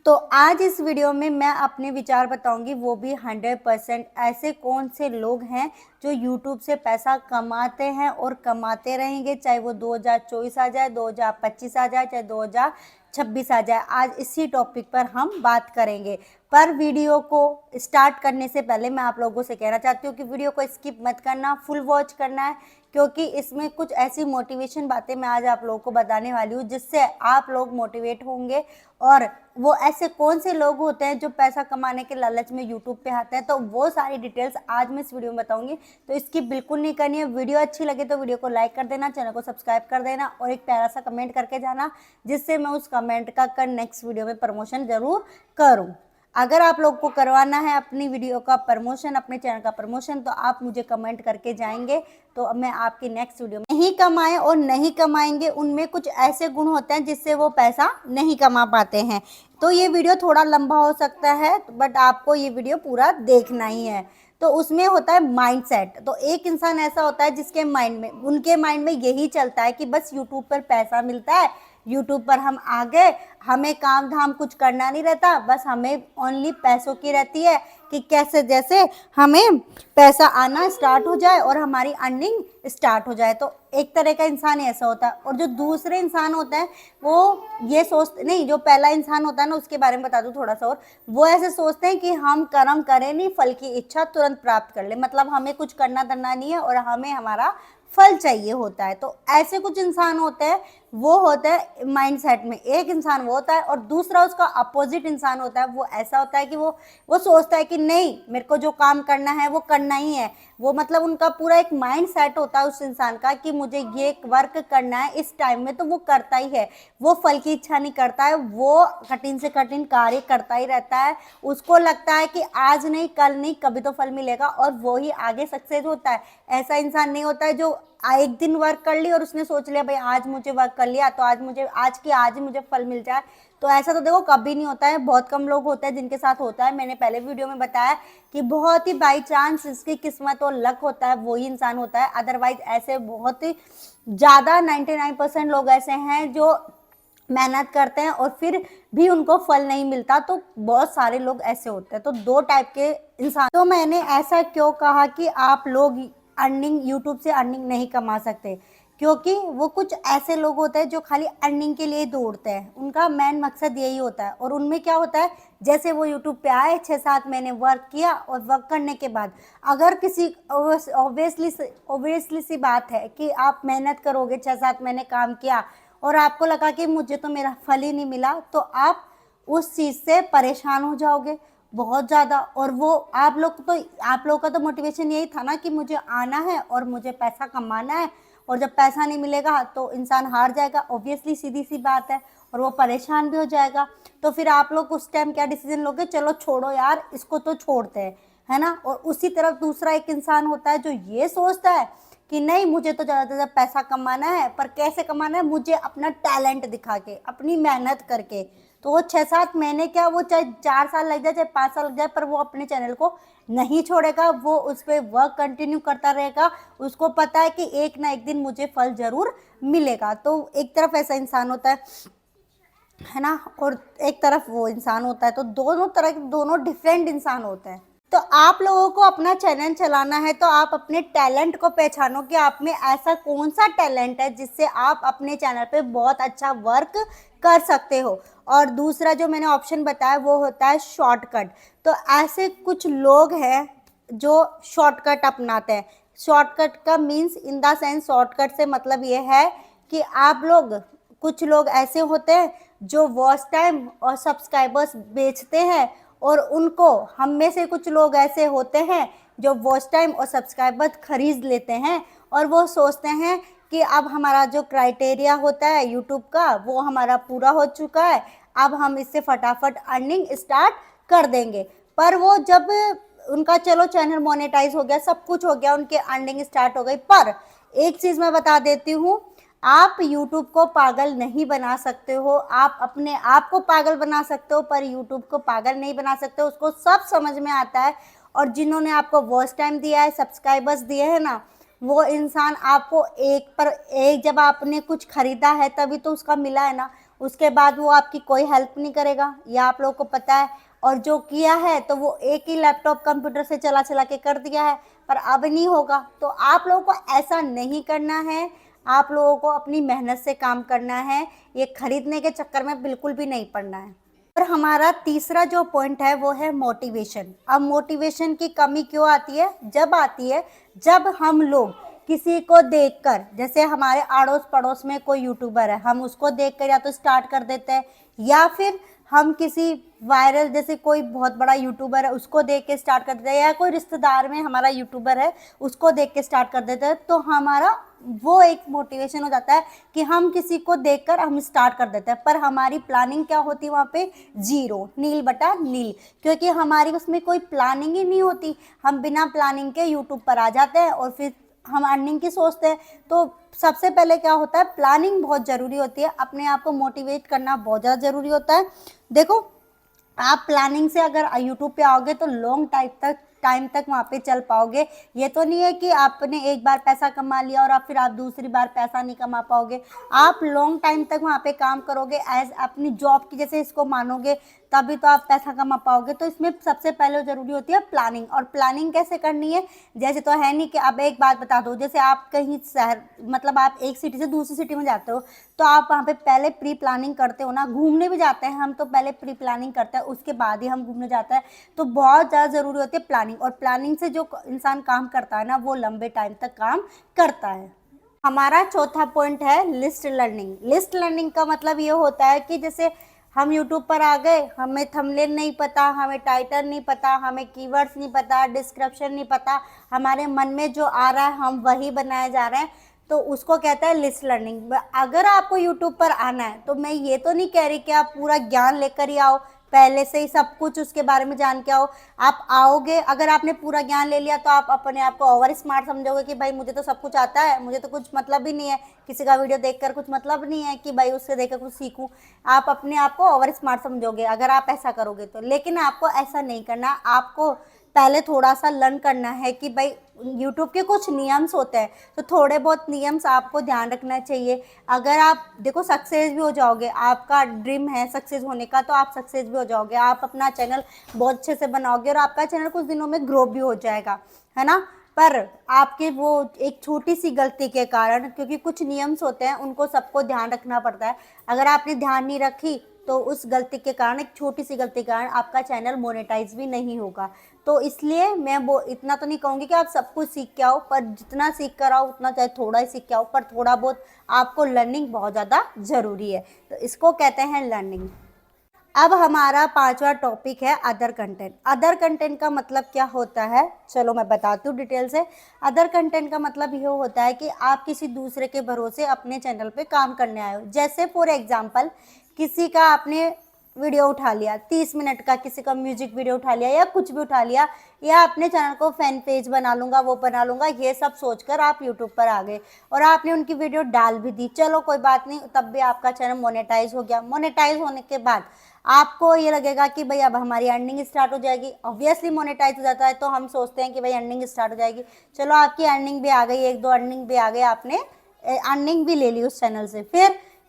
तो आज इस वीडियो में मैं अपने विचार बताऊंगी, वो भी 100%। ऐसे कौन से लोग हैं जो YouTube से पैसा कमाते हैं और कमाते रहेंगे, चाहे वो 2024 आ जाए, 2025 आ जाए, चाहे 2026 आ जाए। आज इसी टॉपिक पर हम बात करेंगे। पर वीडियो को स्टार्ट करने से पहले मैं आप लोगों से कहना चाहती हूँ कि वीडियो को स्किप मत करना, फुल वॉच करना है, क्योंकि इसमें कुछ ऐसी मोटिवेशन बातें मैं आज आप लोगों को बताने वाली हूँ जिससे आप लोग मोटिवेट होंगे। और वो ऐसे कौन से लोग होते हैं जो पैसा कमाने के लालच में यूट्यूब पे आते हैं, तो वो सारी डिटेल्स आज मैं इस वीडियो में बताऊंगी। तो इसकी बिल्कुल नहीं करनी है। वीडियो अच्छी लगे तो वीडियो को लाइक कर देना, चैनल को सब्सक्राइब कर देना और एक प्यारा सा कमेंट करके जाना, जिससे मैं उस कमेंट का नेक्स्ट वीडियो में प्रमोशन जरूर करूँ। अगर आप लोग को करवाना है अपनी वीडियो का प्रमोशन, अपने चैनल का प्रमोशन, तो आप मुझे कमेंट करके जाएंगे, तो मैं आपकी नेक्स्ट वीडियो में नहीं कमाए और नहीं कमाएंगे। उनमें कुछ ऐसे गुण होते हैं जिससे वो पैसा नहीं कमा पाते हैं। तो ये वीडियो थोड़ा लंबा हो सकता है, बट आपको ये वीडियो पूरा देखना ही है। तो उसमें होता है माइंडसेट। तो एक इंसान ऐसा होता है जिसके माइंड में, उनके माइंड में यही चलता है कि बस यूट्यूब पर पैसा मिलता है, यूट्यूब पर हम आ गए, हमें काम धाम कुछ करना नहीं रहता, बस हमें ओनली पैसों की रहती है कि कैसे जैसे हमें पैसा आना स्टार्ट हो जाए और हमारी अर्निंग स्टार्ट हो जाए। तो एक तरह का इंसान ऐसा होता है। और जो दूसरे इंसान होते हैं वो ये सोचते नहीं, जो पहला इंसान होता है ना, उसके बारे में बता दूं थोड़ा सा और। वो ऐसे सोचते हैं कि हम कर्म करें नहीं, फल की इच्छा तुरंत प्राप्त कर ले, मतलब हमें कुछ करना धरना नहीं है और हमें हमारा फल चाहिए होता है। तो ऐसे कुछ इंसान होते हैं, वो होता है माइंडसेट में। एक इंसान वो होता है और दूसरा उसका अपोजिट इंसान होता है। वो ऐसा होता है कि वो सोचता है कि नहीं, मेरे को जो काम करना है वो करना ही है। वो मतलब उनका पूरा एक माइंड सेट होता है उस इंसान का कि मुझे ये वर्क करना है इस टाइम में, तो वो करता ही है। वो फल की इच्छा नहीं करता है, वो कठिन से कठिन कार्य करता ही रहता है। उसको लगता है कि आज नहीं कल नहीं कभी तो फल मिलेगा, और वो ही आगे सक्सेस होता है। ऐसा इंसान नहीं होता है जो एक दिन वर्क कर ली और उसने सोच लिया भाई आज मुझे वर्क कर लिया तो आज ही मुझे फल मिल जाए। तो ऐसा तो देखो कभी नहीं होता है। बहुत कम लोग होते हैं जिनके साथ होता है। मैंने पहले वीडियो में बताया कि बहुत ही बाई चांस इसकी किस्मत और लक होता है, वही इंसान होता है। अदरवाइज ऐसे बहुत ही ज़्यादा 99% लोग ऐसे हैं जो मेहनत करते हैं और फिर भी उनको फल नहीं मिलता। तो बहुत सारे लोग ऐसे होते हैं। तो दो टाइप के इंसान। तो मैंने ऐसा क्यों कहा कि आप लोग अर्निंग, यूट्यूब से अर्निंग नहीं कमा सकते, क्योंकि वो कुछ ऐसे लोग होते हैं जो खाली अर्निंग के लिए दौड़ते हैं। उनका मेन मकसद यही होता है। और उनमें क्या होता है, जैसे वो यूट्यूब पे आए, 6-7 महीने वर्क किया और वर्क करने के बाद अगर किसी ऑब्वियसली सी बात है कि आप मेहनत करोगे, 6-7 महीने काम किया और आपको लगा कि मुझे तो मेरा फल ही नहीं मिला, तो आप उस चीज़ से परेशान हो जाओगे बहुत ज़्यादा। और वो आप लोगों का तो मोटिवेशन यही था ना कि मुझे आना है और मुझे पैसा कमाना है, और जब पैसा नहीं मिलेगा तो इंसान हार जाएगा, ऑब्वियसली सीधी सी बात है, और वो परेशान भी हो जाएगा। तो फिर आप लोग उस टाइम क्या डिसीजन लोगे, चलो छोड़ो यार, इसको तो छोड़ते हैं, है ना। और उसी तरफ दूसरा एक इंसान होता है जो ये सोचता है कि नहीं, मुझे तो ज़्यादा से ज़्यादा पैसा कमाना है, पर कैसे कमाना है, मुझे अपना टैलेंट दिखा के, अपनी मेहनत करके। तो वो 6-7 महीने क्या, वो चाहे 4 साल लग जाए, चाहे 5 साल लग जाए, पर वो अपने चैनल को नहीं छोड़ेगा। वो उस पर वर्क कंटिन्यू करता रहेगा। उसको पता है कि एक ना एक दिन मुझे फल जरूर मिलेगा। तो एक तरफ ऐसा इंसान होता है ना, और एक तरफ वो इंसान होता है। तो दोनों तरह के, दोनों डिफरेंट इंसान होते हैं। तो आप लोगों को अपना चैनल चलाना है तो आप अपने टैलेंट को पहचानो कि आप में ऐसा कौन सा टैलेंट है जिससे आप अपने चैनल पे बहुत अच्छा वर्क कर सकते हो। और दूसरा जो मैंने ऑप्शन बताया वो होता है शॉर्टकट। तो ऐसे कुछ लोग हैं जो शॉर्टकट अपनाते हैं। शॉर्टकट का means in the sense, shortcut से मतलब ये है कि आप लोग, कुछ लोग ऐसे होते हैं जो वॉच टाइम और सब्सक्राइबर्स बेचते हैं, और उनको, हम में से कुछ लोग ऐसे होते हैं जो वॉच टाइम और सब्सक्राइबर खरीद लेते हैं, और वो सोचते हैं कि अब हमारा जो क्राइटेरिया होता है यूट्यूब का वो हमारा पूरा हो चुका है, अब हम इससे फटाफट अर्निंग स्टार्ट कर देंगे। पर वो जब उनका चलो चैनल मोनेटाइज हो गया, सब कुछ हो गया, उनके अर्निंग स्टार्ट हो गई, पर एक चीज़ मैं बता देती हूँ, आप YouTube को पागल नहीं बना सकते हो। आप अपने आप को पागल बना सकते हो, पर YouTube को पागल नहीं बना सकते हो। उसको सब समझ में आता है। और जिन्होंने आपको वॉच टाइम दिया है, सब्सक्राइबर्स दिए हैं ना, वो इंसान आपको एक पर एक, जब आपने कुछ खरीदा है तभी तो उसका मिला है ना। उसके बाद वो आपकी कोई हेल्प नहीं करेगा, यह आप लोगों को पता है। और जो किया है तो वो एक ही लैपटॉप कंप्यूटर से चला चला के कर दिया है, पर अब नहीं होगा। तो आप लोगों को ऐसा नहीं करना है, आप लोगों को अपनी मेहनत से काम करना है, ये खरीदने के चक्कर में बिल्कुल भी नहीं पड़ना है। और हमारा तीसरा जो पॉइंट है वो है मोटिवेशन। अब मोटिवेशन की कमी क्यों आती है? जब आती है जब हम लोग किसी को देखकर, जैसे हमारे आड़ोस पड़ोस में कोई यूट्यूबर है, हम उसको देखकर या तो स्टार्ट कर देते हैं, या फिर हम किसी वायरल, जैसे कोई बहुत बड़ा यूट्यूबर है उसको देख के स्टार्ट कर देते हैं, या कोई रिश्तेदार में हमारा यूट्यूबर है उसको देख के स्टार्ट कर देते हैं, तो हमारा वो एक मोटिवेशन हो जाता है कि हम किसी को देखकर हम स्टार्ट कर देते हैं। पर हमारी प्लानिंग क्या होती है वहाँ पे? जीरो, नील बटा नील, क्योंकि हमारी उसमें कोई प्लानिंग ही नहीं होती। हम बिना प्लानिंग के यूट्यूब पर आ जाते हैं और फिर हम अर्निंग की सोचते हैं। तो सबसे पहले क्या होता है, प्लानिंग बहुत ज़रूरी होती है, अपने आप को मोटिवेट करना बहुत ज़्यादा ज़रूरी होता है। देखो, आप प्लानिंग से अगर यूट्यूब पे आओगे तो लॉन्ग टाइम तक वहाँ पे चल पाओगे। ये तो नहीं है कि आपने एक बार पैसा कमा लिया और फिर आप दूसरी बार पैसा नहीं कमा पाओगे। आप लॉन्ग टाइम तक वहाँ पे काम करोगे, एज अपनी जॉब की जैसे इसको मानोगे, तभी तो आप पैसा कमा पाओगे। तो इसमें सबसे पहले जरूरी होती है प्लानिंग। और प्लानिंग कैसे करनी है? जैसे तो है नहीं कि अब एक बात बता दो, जैसे आप कहीं शहर, मतलब आप एक सिटी से दूसरी सिटी में जाते हो तो आप वहाँ पे पहले प्री प्लानिंग करते हो ना। घूमने भी जाते हैं हम तो पहले प्री प्लानिंग करते हैं, उसके बाद ही हम घूमने जाते हैं। तो बहुत ज़्यादा ज़रूरी होती है प्लानिंग, और प्लानिंग से जो इंसान काम करता है ना वो लंबे टाइम तक काम करता है। हमारा चौथा पॉइंट है लिस्ट लर्निंग। लिस्ट लर्निंग का मतलब ये होता है कि जैसे हम यूट्यूब पर आ गए, हमें थंबनेल नहीं पता, हमें टाइटल नहीं पता, हमें कीवर्ड्स नहीं पता, डिस्क्रिप्शन नहीं पता, हमारे मन में जो आ रहा है हम वही बनाए जा रहे हैं, तो उसको कहता है लिस्ट लर्निंग। अगर आपको यूट्यूब पर आना है तो मैं ये तो नहीं कह रही कि आप पूरा ज्ञान लेकर ही आओ, पहले से ही सब कुछ उसके बारे में जान के आओ। आप आओगे, अगर आपने पूरा ज्ञान ले लिया तो आप अपने आप को ओवर स्मार्ट समझोगे कि भाई मुझे तो सब कुछ आता है, मुझे तो कुछ मतलब ही नहीं है, किसी का वीडियो देखकर कुछ मतलब नहीं है कि भाई उससे देखकर कुछ सीखूं। आप अपने आप को ओवर स्मार्ट समझोगे अगर आप ऐसा करोगे तो। लेकिन आपको ऐसा नहीं करना, आपको पहले थोड़ा सा लर्न करना है कि भाई यूट्यूब के कुछ नियम्स होते हैं, तो थोड़े बहुत नियम्स आपको ध्यान रखना चाहिए। अगर आप देखो सक्सेस भी हो जाओगे, आपका ड्रीम है सक्सेस होने का, तो आप सक्सेस भी हो जाओगे, आप अपना चैनल बहुत अच्छे से बनाओगे और आपका चैनल कुछ दिनों में ग्रो भी हो जाएगा, है ना। पर आपके वो एक छोटी सी गलती के कारण, क्योंकि कुछ नियम्स होते हैं उनको सबको ध्यान रखना पड़ता है, अगर आपने ध्यान नहीं रखी तो उस गलती के कारण, एक छोटी सी गलती के कारण आपका चैनल मोनेटाइज भी नहीं होगा। तो इसलिए मैं वो इतना तो नहीं कहूँगी कि आप सब कुछ सीख के आओ, पर जितना सीख कर आओ उतना, चाहे थोड़ा ही सीख के आओ, पर थोड़ा बहुत आपको लर्निंग बहुत ज़्यादा ज़रूरी है, तो इसको कहते हैं लर्निंग। अब हमारा पांचवा टॉपिक है अदर कंटेंट। अदर कंटेंट का मतलब क्या होता है, चलो मैं बताती हूँ डिटेल से। अदर कंटेंट का मतलब ये होता है कि आप किसी दूसरे के भरोसे अपने चैनल पे काम करने आए हो। जैसे फॉर एग्जांपल, किसी का आपने वीडियो उठा लिया 30 मिनट का, किसी का म्यूजिक वीडियो उठा लिया या कुछ भी उठा लिया, या अपने चैनल को फैन पेज बना लूँगा, वो बना लूँगा, ये सब सोचकर आप यूट्यूब पर आ गए और आपने उनकी वीडियो डाल भी दी। चलो कोई बात नहीं, तब भी आपका चैनल मोनेटाइज हो गया। मोनेटाइज होने के बाद आपको ये लगेगा कि भाई अब हमारी अर्निंग स्टार्ट हो जाएगी। ऑब्वियसली मोनेटाइज हो जाता है तो हम सोचते हैं कि भाई अर्निंग स्टार्ट हो जाएगी। चलो आपकी अर्निंग भी आ गई, एक दो अर्निंग भी आ गई, आपने अर्निंग भी ले ली उस चैनल से।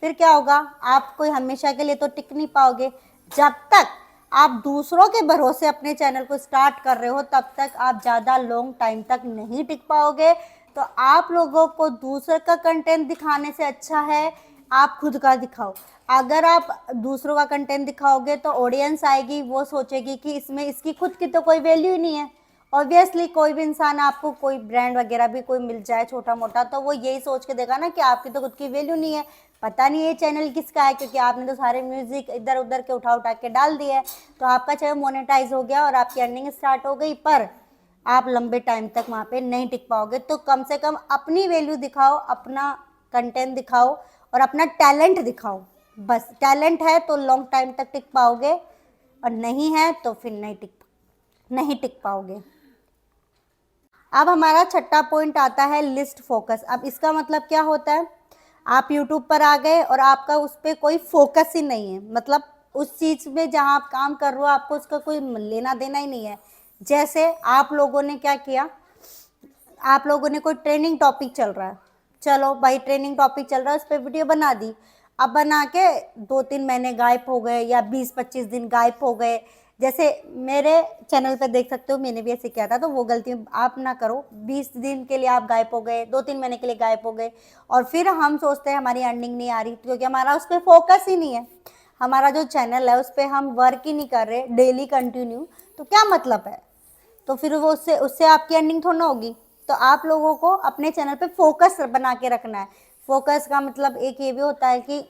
फिर क्या होगा, आप कोई हमेशा के लिए तो टिक नहीं पाओगे। जब तक आप दूसरों के भरोसे अपने चैनल को स्टार्ट कर रहे हो तब तक आप ज़्यादा लॉन्ग टाइम तक नहीं टिक पाओगे। तो आप लोगों को दूसरे का कंटेंट दिखाने से अच्छा है आप खुद का दिखाओ। अगर आप दूसरों का कंटेंट दिखाओगे तो ऑडियंस आएगी, वो सोचेगी कि इसमें इसकी खुद की तो कोई वैल्यू ही नहीं है। ऑब्वियसली कोई भी इंसान, आपको कोई ब्रांड वगैरह भी कोई मिल जाए छोटा मोटा, तो वो यही सोच के देगा ना कि आपकी तो खुद की वैल्यू नहीं है, पता नहीं ये चैनल किसका है, क्योंकि आपने तो सारे म्यूजिक इधर उधर के उठा उठा के डाल दिए। तो आपका चैनल मोनेटाइज हो गया और आपकी अर्निंग स्टार्ट हो गई, पर आप लंबे टाइम तक वहाँ पे नहीं टिक पाओगे। तो कम से कम अपनी वैल्यू दिखाओ, अपना कंटेंट दिखाओ और अपना टैलेंट दिखाओ। बस टैलेंट है तो लॉन्ग टाइम तक टिक पाओगे, और नहीं है तो फिर नहीं टिक पाओगे। अब हमारा छठा पॉइंट आता है लिस्ट फोकस। अब इसका मतलब क्या होता है, आप यूट्यूब पर आ गए और आपका उस पर कोई फोकस ही नहीं है, मतलब उस चीज़ में जहाँ आप काम कर रहे हो आपको उसका कोई लेना देना ही नहीं है। जैसे आप लोगों ने क्या किया, आप लोगों ने कोई ट्रेनिंग टॉपिक चल रहा है, चलो भाई ट्रेनिंग टॉपिक चल रहा है उस पर वीडियो बना दी। अब बना के 2-3 महीने गायब हो गए या 20-25 दिन गायब हो गए। जैसे मेरे चैनल पे देख सकते हो, मैंने भी ऐसे किया था, तो वो गलती आप ना करो। 20 दिन के लिए आप गायब हो गए, 2-3 महीने के लिए गायब हो गए, और फिर हम सोचते हैं हमारी अर्निंग नहीं आ रही, क्योंकि हमारा उस पर फोकस ही नहीं है। हमारा जो चैनल है उस पर हम वर्क ही नहीं कर रहे डेली कंटिन्यू, तो क्या मतलब है? तो फिर वो उससे उससे आपकी अर्निंग थोड़ा ना होगी। तो आप लोगों को अपने चैनल पे फोकस बना के रखना है। फोकस का मतलब एक ये भी होता है कि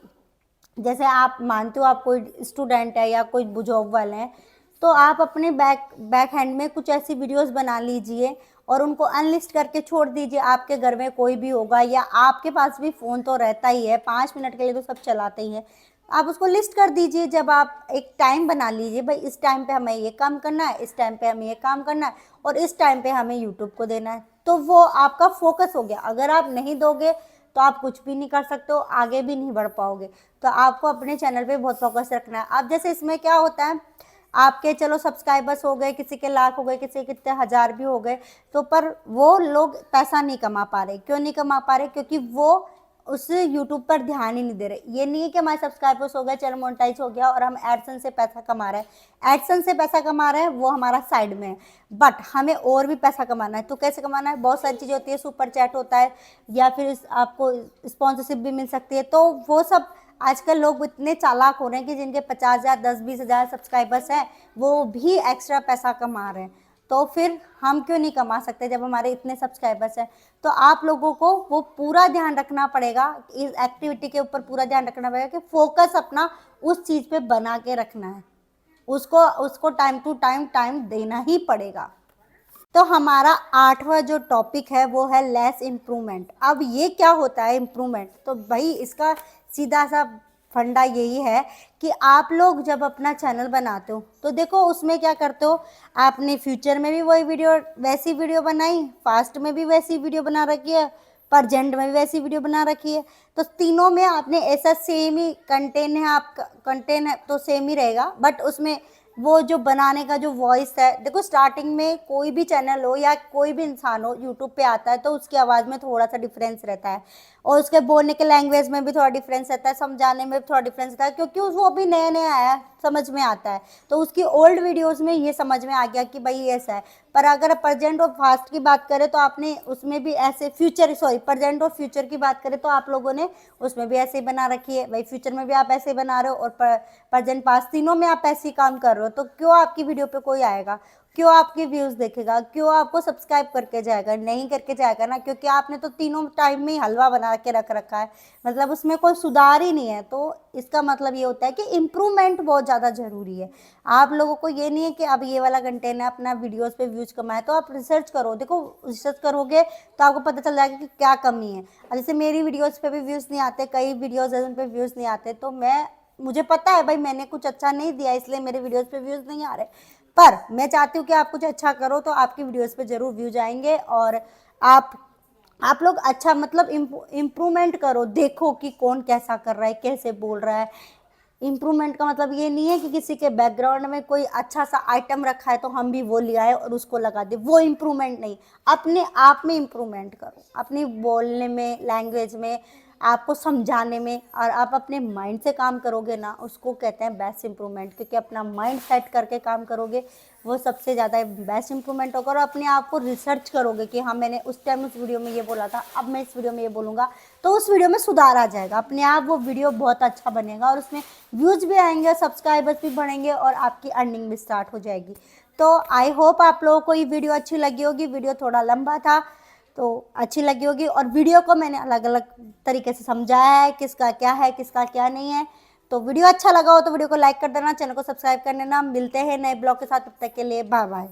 जैसे आप मानते हो आप कोई स्टूडेंट है या कोई जॉब वाले हैं, तो आप अपने बैक हैंड में कुछ ऐसी वीडियोस बना लीजिए और उनको अनलिस्ट करके छोड़ दीजिए। आपके घर में कोई भी होगा या आपके पास भी फ़ोन तो रहता ही है, 5 मिनट के लिए तो सब चलाते ही हैं। आप उसको लिस्ट कर दीजिए। जब आप एक टाइम बना लीजिए, भाई इस टाइम पे हमें ये काम करना है, इस टाइम पे हमें ये काम करना है, और इस टाइम पे हमें यूट्यूब को देना है, तो वो आपका फोकस हो गया। अगर आप नहीं दोगे तो आप कुछ भी नहीं कर सकते हो, आगे भी नहीं बढ़ पाओगे। तो आपको अपने चैनल पे बहुत फोकस रखना है। अब जैसे इसमें क्या होता है, आपके चलो सब्सक्राइबर्स हो गए, किसी के लाख हो गए, किसी के कितने हज़ार भी हो गए, तो पर वो लोग पैसा नहीं कमा पा रहे। क्यों नहीं कमा पा रहे? क्योंकि वो उस यूट्यूब पर ध्यान ही नहीं दे रहे। ये नहीं है कि हमारे सब्सक्राइबर्स हो गए, चैनल मोनेटाइज हो गया और हम एडसेंस से पैसा कमा रहे हैं। एडसेंस से पैसा कमा रहे हैं, वो हमारा साइड में है, बट हमें और भी पैसा कमाना है। तो कैसे कमाना है? बहुत सारी चीज़ें होती है, सुपर चैट होता है, या फिर आपको स्पॉन्सरशिप भी मिल सकती है। तो वो सब आजकल लोग इतने चालाक हो रहे हैं कि जिनके 50,000 10-20 हज़ार सब्सक्राइबर्स हैं, वो भी एक्स्ट्रा पैसा कमा रहे हैं। तो फिर हम क्यों नहीं कमा सकते जब हमारे इतने सब्सक्राइबर्स हैं? तो आप लोगों को वो पूरा ध्यान रखना पड़ेगा, इस एक्टिविटी के ऊपर पूरा ध्यान रखना पड़ेगा कि फोकस अपना उस चीज़ पे बना के रखना है। उसको उसको टाइम टू टाइम देना ही पड़ेगा। तो हमारा 8वां जो टॉपिक है वो है लेस इम्प्रूवमेंट। अब ये क्या होता है इम्प्रूवमेंट? तो भाई इसका सीधा सा फंडा यही है कि आप लोग जब अपना चैनल बनाते हो तो देखो उसमें क्या करते हो, आपने फ्यूचर में भी वही वीडियो वैसी वीडियो बनाई, पास्ट में भी वैसी वीडियो बना रखी है, प्रजेंट में भी वैसी वीडियो बना रखी है। तो तीनों में आपने ऐसा सेम ही कंटेंट है, आपका कंटेंट है तो सेम ही रहेगा, बट उसमें वो जो बनाने का जो वॉइस है, देखो स्टार्टिंग में कोई भी चैनल हो या कोई भी इंसान हो यूट्यूब पे आता है तो उसकी आवाज़ में थोड़ा सा डिफरेंस रहता है, और उसके बोलने के लैंग्वेज में भी थोड़ा डिफरेंस रहता है, समझाने में भी थोड़ा डिफरेंस रहता है, क्योंकि वो अभी नया नया आया है, समझ में आता है। तो उसकी ओल्ड वीडियोज़ में ये समझ में आ गया कि भाई ये ऐसा है। पर अगर प्रेजेंट और पास्ट की बात करें तो आपने उसमें भी ऐसे प्रेजेंट और फ्यूचर की बात करें तो आप लोगों ने उसमें भी ऐसे ही बना रखी है। भाई फ्यूचर में भी आप ऐसे ही बना रहे हो और प्रेजेंट पास्ट तीनों में आप ऐसे ही काम कर रहे हो, तो क्यों आपकी वीडियो पे कोई आएगा? क्यों आपके व्यूज़ देखेगा? क्यों आपको सब्सक्राइब करके जाएगा? नहीं करके जाएगा ना, क्योंकि आपने तो तीनों टाइम में ही हलवा बना के रख रखा है, मतलब उसमें कोई सुधार ही नहीं है। तो इसका मतलब ये होता है कि इम्प्रूवमेंट बहुत ज़्यादा ज़रूरी है। आप लोगों को ये नहीं है कि अब ये वाला कंटेंट है अपना वीडियोस पे व्यूज कमाए, तो आप रिसर्च करो। देखो रिसर्च करोगे तो आपको पता चल जाएगा कि क्या कमी है। अब जैसे मेरी वीडियोस पे भी व्यूज़ नहीं आते, कई वीडियोस हैं उन पे व्यूज़ नहीं आते, तो मुझे पता है भाई मैंने कुछ अच्छा नहीं दिया इसलिए मेरे वीडियोस पे व्यूज़ नहीं आ रहे। पर मैं चाहती हूँ कि आप कुछ अच्छा करो तो आपकी वीडियोस पे ज़रूर व्यूज आएंगे, और आप लोग अच्छा मतलब इम्प्रूवमेंट करो, देखो कि कौन कैसा कर रहा है, कैसे बोल रहा है। इम्प्रूवमेंट का मतलब ये नहीं है कि किसी के बैकग्राउंड में कोई अच्छा सा आइटम रखा है तो हम भी वो ले आए और उसको लगा दे, वो इम्प्रूवमेंट नहीं। अपने आप में इम्प्रूवमेंट करो, अपनी बोलने में, लैंग्वेज में, आपको समझाने में, और आप अपने माइंड से काम करोगे ना, उसको कहते हैं बेस्ट इम्प्रूवमेंट। क्योंकि अपना माइंड सेट करके काम करोगे वो सबसे ज़्यादा बेस्ट इम्प्रूवमेंट होगा। और अपने आप को रिसर्च करोगे कि हाँ मैंने उस टाइम उस वीडियो में ये बोला था, अब मैं इस वीडियो में ये बोलूँगा, तो उस वीडियो में सुधार आ जाएगा अपने आप। वो वीडियो बहुत अच्छा बनेगा और उसमें व्यूज़ भी आएंगे, सब्सक्राइबर्स भी बढ़ेंगे और आपकी अर्निंग भी स्टार्ट हो जाएगी। तो आई होप आप लोगों को ये वीडियो अच्छी लगी होगी। वीडियो थोड़ा लंबा था तो अच्छी लगी होगी, और वीडियो को मैंने अलग अलग तरीके से समझाया है, किसका क्या है किसका क्या नहीं है। तो वीडियो अच्छा लगा हो तो वीडियो को लाइक कर देना, चैनल को सब्सक्राइब कर लेना। मिलते हैं नए ब्लॉग के साथ, तब तक के लिए बाय बाय।